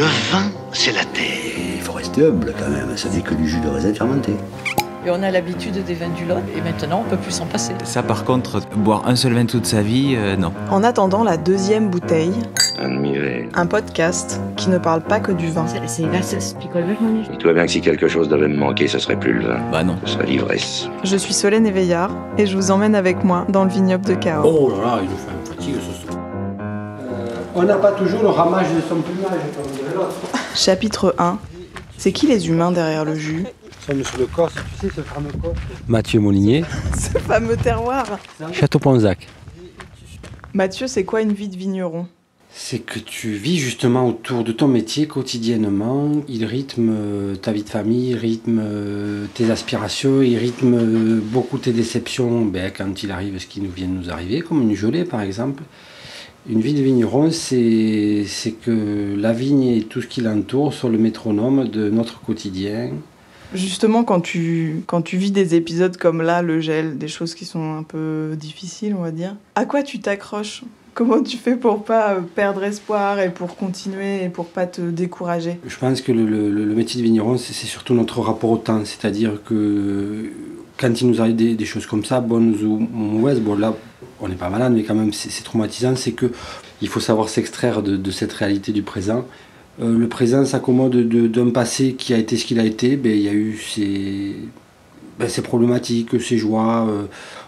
Le vin, c'est la terre. Il faut rester humble quand même, ça n'est que du jus de raisin fermenté. Et on a l'habitude des vins du Lot, et maintenant on peut plus s'en passer. Ça par contre, boire un seul vin toute sa vie, non. En attendant la deuxième bouteille, Admirez. un podcast qui ne parle pas que du vin. C'est là, ça se picole vachement. Dis-toi bien que si quelque chose devait me manquer, ce serait plus le vin. Bah non. Ce serait l'ivresse. Je suis Solène Éveillard et je vous emmène avec moi dans le vignoble de Cahors. Oh là là, il nous fait un fatigue ce soir. On n'a pas toujours le ramage de son plumage comme dirait l'autre. Chapitre 1. C'est qui les humains derrière le jus? Nous sommes sur le Corse, tu sais ce fameux Corse. Mathieu Molinier, Ce fameux terroir. Château-Ponzac. Mathieu, c'est quoi une vie de vigneron? C'est que tu vis justement autour de ton métier quotidiennement. Il rythme ta vie de famille, il rythme tes aspirations, il rythme beaucoup tes déceptions quand il arrive ce qui nous vient de nous arriver, comme une gelée par exemple. Une vie de vigneron, c'est que la vigne et tout ce qui l'entoure sont le métronome de notre quotidien. Justement, quand tu vis des épisodes comme là, le gel, des choses qui sont un peu difficiles, on va dire, à quoi tu t'accroches? Comment tu fais pour pas perdre espoir et pour continuer et pour pas te décourager? Je pense que le métier de vigneron, c'est surtout notre rapport au temps. C'est-à-dire que quand il nous arrive des choses comme ça, bonnes ou mauvaises, bon là, on n'est pas malade, mais quand même c'est traumatisant, c'est qu'il faut savoir s'extraire de cette réalité du présent. Le présent s'accommode d'un passé qui a été ce qu'il a été. Il y a eu ces problématiques, ces joies.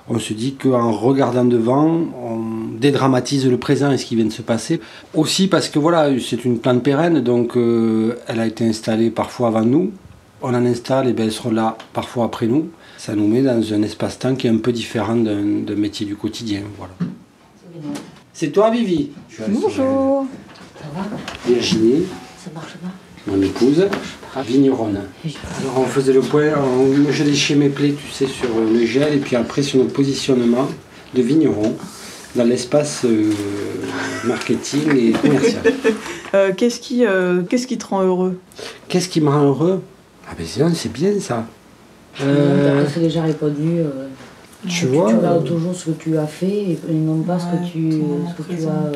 On se dit qu'en regardant devant, on dédramatise le présent et ce qui vient de se passer. Aussi parce que voilà, c'est une plante pérenne, donc elle a été installée parfois avant nous. On en installe et elle sera là parfois après nous. Ça nous met dans un espace-temps qui est un peu différent d'un métier du quotidien. Voilà. C'est toi, Vivi? Bonjour. Ça va? Virginie. Ça marche pas? Mon épouse, vigneronne. Alors on faisait le point, je léchais mes plaies, tu sais, sur le gel et puis après sur notre positionnement de vigneron dans l'espace marketing et commercial. Qu'est-ce qui te rend heureux? Qu'est-ce qui me rend heureux? Ah ben c'est bien ça. C'est déjà répondu. Tu vois, tu regardes toujours ce que tu as fait et non pas ce que tu as.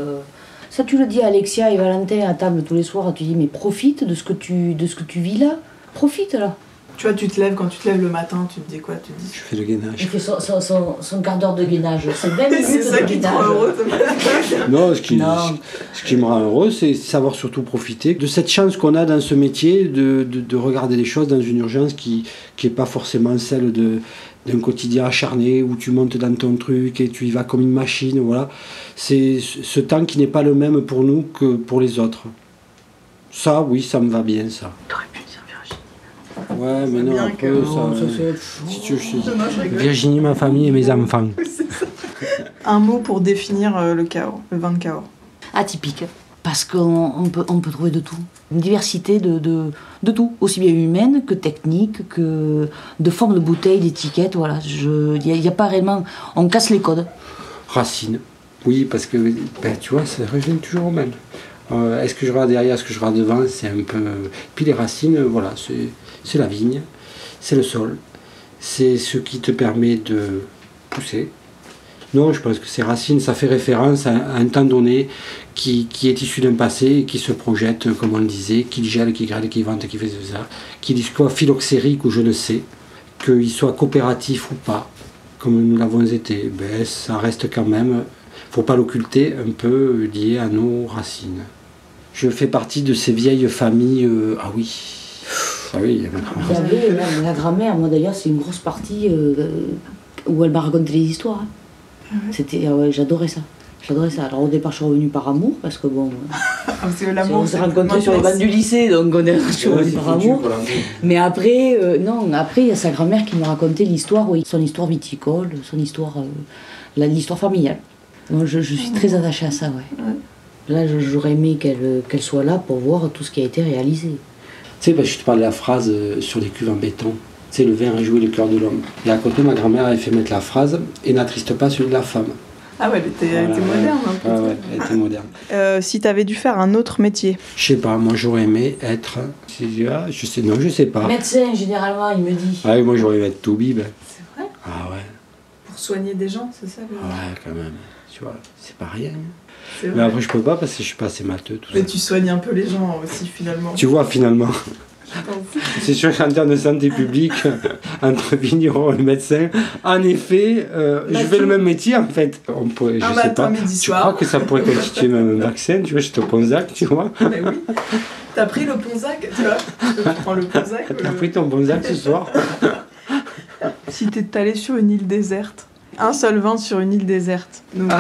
Ça, tu le dis à Alexia et Valentin à table tous les soirs, tu dis mais profite de ce que tu vis là. Profite là. Tu vois, quand tu te lèves le matin, tu te dis quoi? Tu te dis... je fais le gainage. Il fait son quart d'heure de gainage. C'est 20 minutes C'est ça de qui te gainage. rend heureux. Non, ce qui me rend heureux, c'est savoir surtout profiter de cette chance qu'on a dans ce métier de regarder les choses dans une urgence qui n'est pas forcément celle d'un quotidien acharné où tu montes dans ton truc et tu y vas comme une machine. Voilà. C'est ce temps qui n'est pas le même pour nous que pour les autres. Ça, oui, ça me va bien, ça. T'aurais pu dire Virginie. Ouais, mais non, bien un peu, que- si tu veux, je te dis. Dommage, je rigole. Virginie, ma famille et mes enfants. Un mot pour définir le Cahors, le vin de Cahors. Atypique. Parce qu'on peut trouver de tout. Une diversité de tout. Aussi bien humaine que technique, que de forme de bouteille, d'étiquette. Voilà. Il n'y a pas réellement... On casse les codes. Racine. Oui, parce que, tu vois, ça revient toujours au même. Est-ce que je regarde derrière, est-ce que je regarde devant? C'est un peu... Puis les racines, voilà, c'est la vigne, c'est le sol, c'est ce qui te permet de pousser. Non, je pense que ces racines, ça fait référence à un temps donné qui est issu d'un passé, qui se projette, comme on le disait, qui gèle, qui grêle, qui vente, qui fait ça, qu'il soit phylloxérique ou je ne sais, qu'il soit coopératif ou pas, comme nous l'avons été, ça reste quand même, faut pas l'occulter, un peu lié à nos racines. Je fais partie de ces vieilles familles, ah oui, il y a Il y avait la grand-mère, moi d'ailleurs, c'est une grosse partie où elle m'a raconté les histoires. Hein. J'adorais ça. Alors au départ, je suis revenue par amour, parce que bon... Parce que l'amour, on s'est rencontrés sur les bancs du lycée, donc on est revenus par amour. Mais après, après, il y a sa grand-mère qui me racontait l'histoire, oui, son histoire viticole, son histoire... l'histoire familiale. Moi, je suis très attachée à ça, ouais. Là, j'aurais aimé qu'elle soit là pour voir tout ce qui a été réalisé. Tu sais, je te parle de la phrase sur les cuves en béton. C'est le vin réjouit le cœur de l'homme. Et à côté, ma grand-mère avait fait mettre la phrase et n'attriste pas celui de la femme. Ah ouais, elle était moderne un peu. Ouais, elle était moderne. Si t'avais dû faire un autre métier? Je sais pas, moi j'aurais aimé être. Je sais pas. Médecin, généralement, il me dit. Ah oui, moi j'aurais aimé être toubib. C'est vrai? Ah ouais. Pour soigner des gens, c'est ça? Ouais, quand même. Tu vois, c'est pas rien. C'est Mais vrai. après, je peux pas parce que je suis pas assez matheux. Tout ça. Mais tu soignes un peu les gens aussi, finalement. Tu vois, finalement, Je pense. c'est sûr qu'en termes de santé publique, entre vigneron et médecin, en effet, je fais le même métier en fait. On pourrait, je Un sais matin, pas. midi, Je soir. crois que ça pourrait constituer même un vaccin. Tu vois, je te Ponzac, tu vois. Mais oui. T'as pris le Ponzac, tu vois. Tu prends le Ponzac. T'as pris ton Ponzac ce soir. Si t'es allé sur une île déserte, un seul vin sur une île déserte. Donc,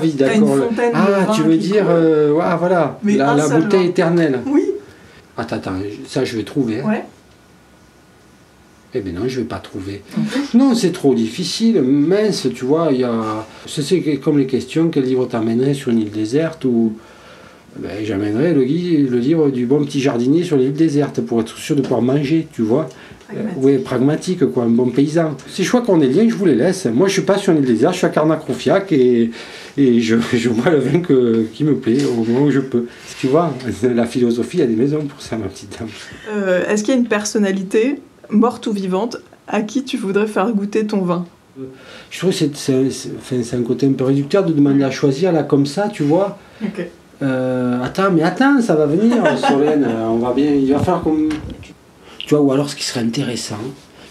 Oui, t'as une d'accord. fontaine de vin Tu veux qui dire, coule. voilà, Mais un la seul bouteille vin. éternelle. Oui. Attends, ça je vais trouver. Hein. Ouais. Eh bien non, je vais pas trouver. Non, c'est trop difficile. Mince, tu vois, il y a... C'est comme les questions, quel livre t'amènerais sur une île déserte ou... Ben, j'amènerais le livre du bon petit jardinier sur l'île déserte pour être sûr de pouvoir manger, tu vois. Oui, pragmatique, quoi, un bon paysan. Ces choix qu'on est liés, je vous les laisse. Moi, je suis pas sur une île déserte, je suis à Carnac-Roufiac et je bois le vin qui me plaît au moment où je peux. Tu vois, la philosophie, il y a des maisons pour ça, ma petite dame. Est-ce qu'il y a une personnalité, morte ou vivante, à qui tu voudrais faire goûter ton vin? Je trouve que c'est un côté un peu réducteur de demander à choisir là comme ça, tu vois. Ok. Attends, ça va venir, Solène, on va bien, il va falloir qu'on... Tu vois, ou alors ce qui serait intéressant,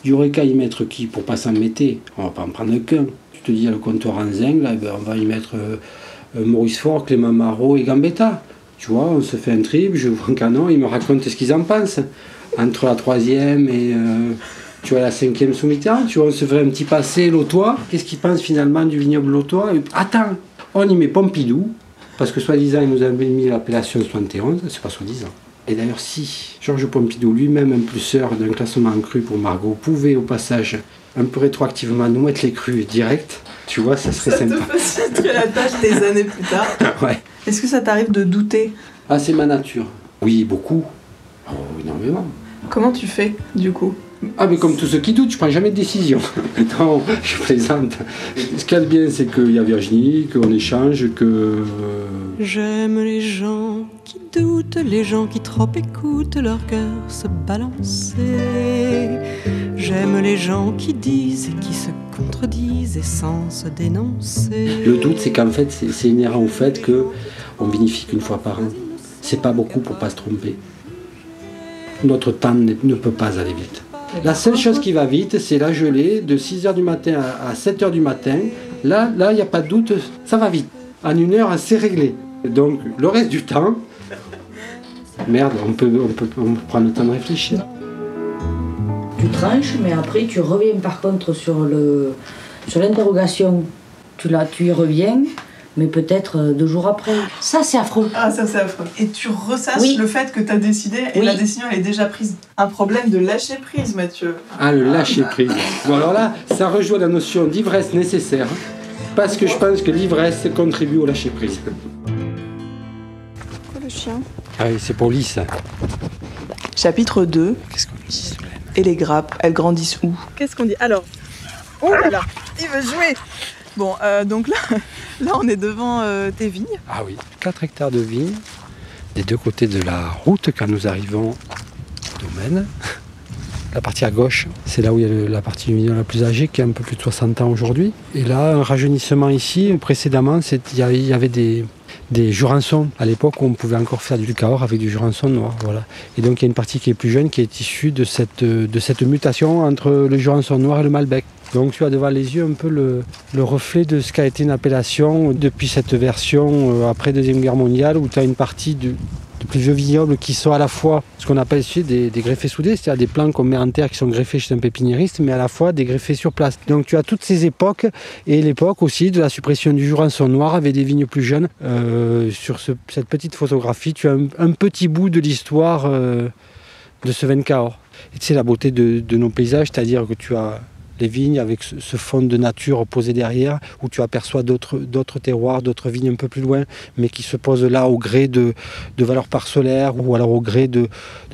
il y aurait qu'à y mettre qui pour pas s'embêter, on va pas en prendre qu'un. Tu te dis, il y a le comptoir en zinc, là, ben, on va y mettre Maurice Faure, Clément Marot et Gambetta. Tu vois, on se fait un trip, je vois un canon, ils me racontent ce qu'ils en pensent. Entre la 3e et tu vois, la 5e sous Mitterrand, tu vois, on se ferait un petit passé Lautois. Qu'est-ce qu'ils pensent finalement du vignoble Lautois? Attends, on y met Pompidou, parce que soi-disant, il nous avait mis l'appellation 71, c'est pas soi-disant. Et d'ailleurs, si Georges Pompidou, lui-même impulseur d'un classement en cru pour Margaux, pouvait au passage un peu rétroactivement nous mettre les crus direct, tu vois, ça serait sympa. Ça te faciliterait la tâche des années plus tard. Ouais. Est-ce que ça t'arrive de douter? Ah, c'est ma nature. Oui, beaucoup. Oh, énormément. Comment tu fais, du coup? Ah, mais comme tous ceux qui doutent, je prends jamais de décision. Non, je plaisante. Ce qu'il y a de bien, c'est qu'il y a Virginie, qu'on échange, que... J'aime les gens qui doutent, les gens qui trop écoutent leur cœur se balancer. J'aime les gens qui disent et qui se contredisent et sans se dénoncer. Le doute, c'est qu'en fait, c'est inhérent au fait qu'on vinifie qu'une fois par an. C'est pas beaucoup pour pas se tromper. Notre temps ne peut pas aller vite. La seule chose qui va vite, c'est la gelée de 6h du matin à 7h du matin. Là, il n'y a pas de doute, ça va vite. En 1 heure, c'est réglé. Donc, le reste du temps, merde, on peut prendre le temps de réfléchir. Tu tranches, mais après tu reviens par contre sur l'interrogation. Tu y reviens, mais peut-être 2 jours après. Ça, c'est affreux. Ah, ça c'est affreux. Et tu ressasses Oui. le fait que t'as décidé et Oui. la décision elle est déjà prise. Un problème de lâcher prise, Mathieu. Ah, le lâcher prise. Bon, alors là, ça rejoint la notion d'ivresse nécessaire, parce que je pense que l'ivresse contribue au lâcher prise. Pourquoi le chien? Ah oui, c'est pour Lys. Chapitre 2. Qu'est-ce qu'on dit, Solène? Et les grappes, elles grandissent où? Qu'est-ce qu'on dit? Alors, oh là là, il veut jouer. Bon, donc là on est devant tes vignes. Ah oui, 4 hectares de vignes, des 2 côtés de la route quand nous arrivons au domaine. La partie à gauche, c'est là où il y a la partie du vignoble la plus âgée, qui a un peu plus de 60 ans aujourd'hui. Et là, un rajeunissement ici, précédemment, il y avait des jurançons. À l'époque, on pouvait encore faire du Cahors avec du jurançon noir. Voilà. Et donc, il y a une partie qui est plus jeune, qui est issue de cette mutation entre le jurançon noir et le Malbec. Donc, tu as devant les yeux un peu le reflet de ce qu'a été une appellation depuis cette version après Deuxième Guerre mondiale, où tu as une partie de plus vieux vignobles qui sont à la fois ce qu'on appelle ici des greffés soudés, c'est-à-dire des plants qu'on met en terre qui sont greffés chez un pépiniériste, mais à la fois des greffés sur place. Donc tu as toutes ces époques, et l'époque aussi de la suppression du jurançon noir avec des vignes plus jeunes. Sur cette petite photographie, tu as un petit bout de l'histoire de ce vin Cahors. Et c'est la beauté de nos paysages, c'est-à-dire que tu as les vignes avec ce fond de nature posé derrière, où tu aperçois d'autres terroirs, d'autres vignes un peu plus loin, mais qui se posent là au gré de valeurs parcellaires ou alors au gré de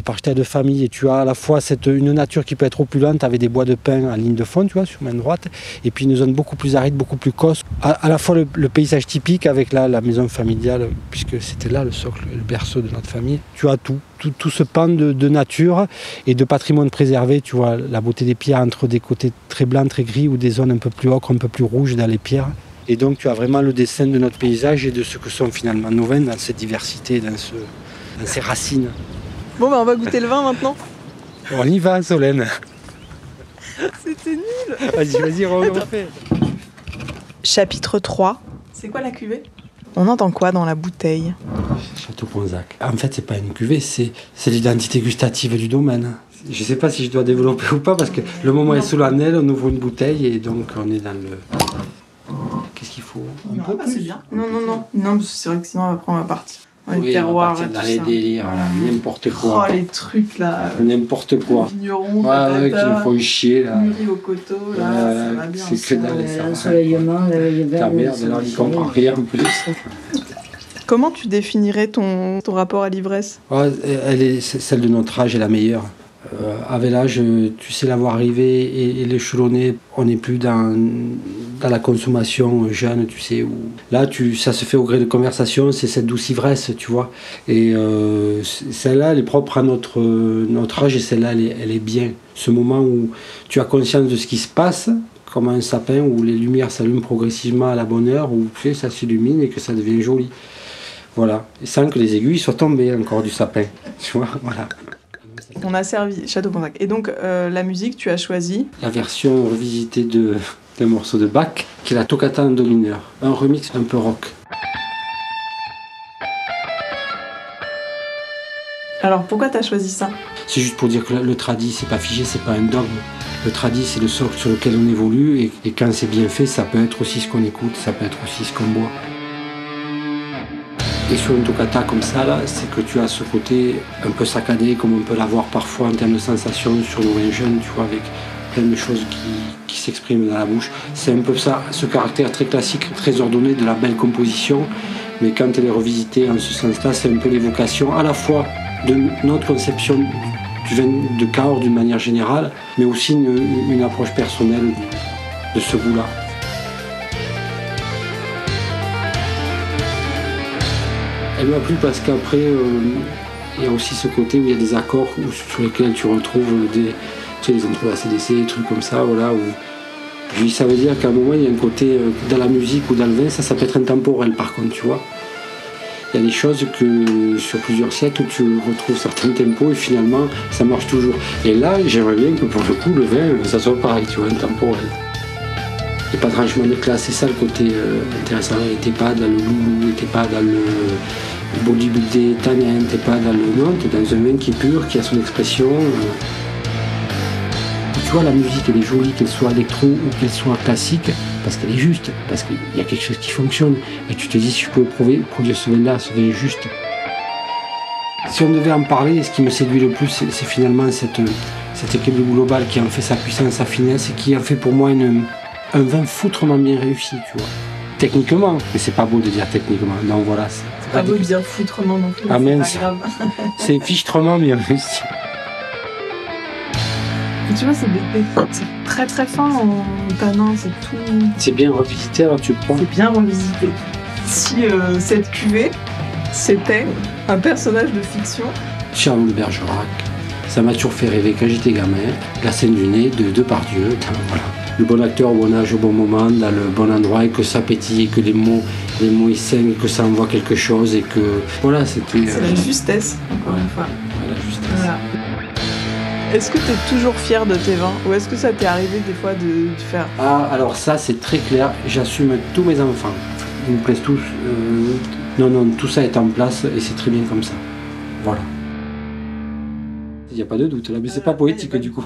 partage de famille. Et tu as à la fois une nature qui peut être opulente avec des bois de pin en ligne de fond, tu vois, sur main droite, et puis une zone beaucoup plus aride, beaucoup plus cosse. À la fois le paysage typique avec la maison familiale, puisque c'était là le socle, le berceau de notre famille. Tu as tout ce pan de nature et de patrimoine préservé, tu vois, la beauté des pierres entre des côtés très blancs, très gris, ou des zones un peu plus ocre, un peu plus rouges dans les pierres. Et donc tu as vraiment le dessin de notre paysage et de ce que sont finalement nos vins dans cette diversité, dans ces racines. Bon, on va goûter le vin maintenant. On y va, Solène. C'était nul. Vas-y, on refait. Chapitre 3. C'est quoi la cuvée? On entend quoi dans la bouteille? Château Ponzac. En fait, c'est pas une cuvée, c'est l'identité gustative du domaine. Je sais pas si je dois développer ou pas, parce que le moment est solennel, on ouvre une bouteille et donc on est dans le... Qu'est-ce qu'il faut? C'est bien. Non, c'est vrai que sinon après on va partir. Oui, terroir, on va partir dans les délires, là, n'importe quoi. Oh, les trucs là. N'importe quoi. Vignerons, ouais, qui me font chier là. Mûri au coteau, là, ça va bien. C'est que dalle, ça. L'ensoleillement, la veille. Ta merde, alors il comprend rien en plus. Comment tu définirais ton rapport à l'ivresse? Celle de notre âge est la meilleure. Avec l'âge, tu sais l'avoir arrivé et l'échelonner, on n'est plus dans la consommation jeune, tu sais. Où... Là, ça se fait au gré de conversation, c'est cette douce ivresse, tu vois. Et celle-là, elle est propre à notre âge et celle-là, elle est bien. Ce moment où tu as conscience de ce qui se passe, comme un sapin où les lumières s'allument progressivement à la bonne heure, où tu sais, ça s'illumine et que ça devient joli. Voilà. Et sans que les aiguilles soient tombées encore du sapin. Tu vois, voilà. On a servi Château Ponzac. Et donc, la musique, tu as choisi la version revisitée d'un morceau de Bach, qui est la Toccata en do mineur. Un remix un peu rock. Alors, pourquoi tu as choisi ça? C'est juste pour dire que le tradi, c'est pas figé, c'est pas un dogme. Le tradi, c'est le socle sur lequel on évolue, et quand c'est bien fait, ça peut être aussi ce qu'on écoute, ça peut être aussi ce qu'on boit. Et sur une toccata comme ça, là, c'est que tu as ce côté un peu saccadé, comme on peut l'avoir parfois en termes de sensations sur nos vins jeunes, tu vois, avec plein de choses qui s'expriment dans la bouche. C'est un peu ça, ce caractère très classique, très ordonné de la belle composition, mais quand elle est revisitée en ce sens-là, c'est un peu l'évocation à la fois de notre conception du vin de Cahors d'une manière générale, mais aussi une approche personnelle de ce goût-là. Elle m'a plu parce qu'après, il y a aussi ce côté où il y a des accords sur lesquels tu retrouves les entrelacés d'essais, des trucs comme ça, voilà. Où, ça veut dire qu'à un moment, il y a un côté dans la musique ou dans le vin, ça peut être intemporel par contre, tu vois. Il y a des choses que sur plusieurs siècles, tu retrouves certains tempos et finalement, ça marche toujours. Et là, j'aimerais bien que pour le coup, le vin, ça soit pareil, tu vois, intemporel. Il n'y a pas de rangement de classe, c'est ça le côté intéressant. T'es pas dans le loulou, t'es pas dans le bodybuildé tanin, t'es pas dans le... Non, t'es dans un vin qui est pur, qui a son expression. Tu vois, la musique, elle est jolie, qu'elle soit électro ou qu'elle soit classique, parce qu'elle est juste, parce qu'il y a quelque chose qui fonctionne. Et tu te dis, si je peux produire ce vin-là, ce vin juste. Si on devait en parler, ce qui me séduit le plus, c'est finalement cet équilibre global qui en fait sa puissance, sa finesse, et qui en fait pour moi un vin foutrement bien réussi, tu vois. Techniquement, mais c'est pas beau de dire techniquement. Donc voilà. C'est pas beau de dire foutrement non plus. Ah mince. C'est pas grave. C'est fichtrement bien réussi. Et tu vois, c'est très très fin en tanin, c'est tout. C'est bien revisité, alors tu prends. C'est bien revisité. Si cette cuvée, c'était un personnage de fiction. Charles de Bergerac, ça m'a toujours fait rêver quand j'étais gamin. La scène du nez de Depardieu, voilà. Le bon acteur au bon âge, au bon moment, dans le bon endroit, et que ça pétille, et que les mots ils saignent, et que ça envoie quelque chose, et que... Voilà, c'était... C'est la justesse, encore une fois. Ouais, la justesse. Voilà. Est-ce que tu es toujours fier de tes vins, ou est-ce que ça t'est arrivé des fois de faire... Ah, alors ça, c'est très clair, j'assume tous mes enfants. Ils me plaisent tous. Non, tout ça est en place, et c'est très bien comme ça. Voilà. Il n'y a pas de doute, là, mais c'est pas poétique du coup.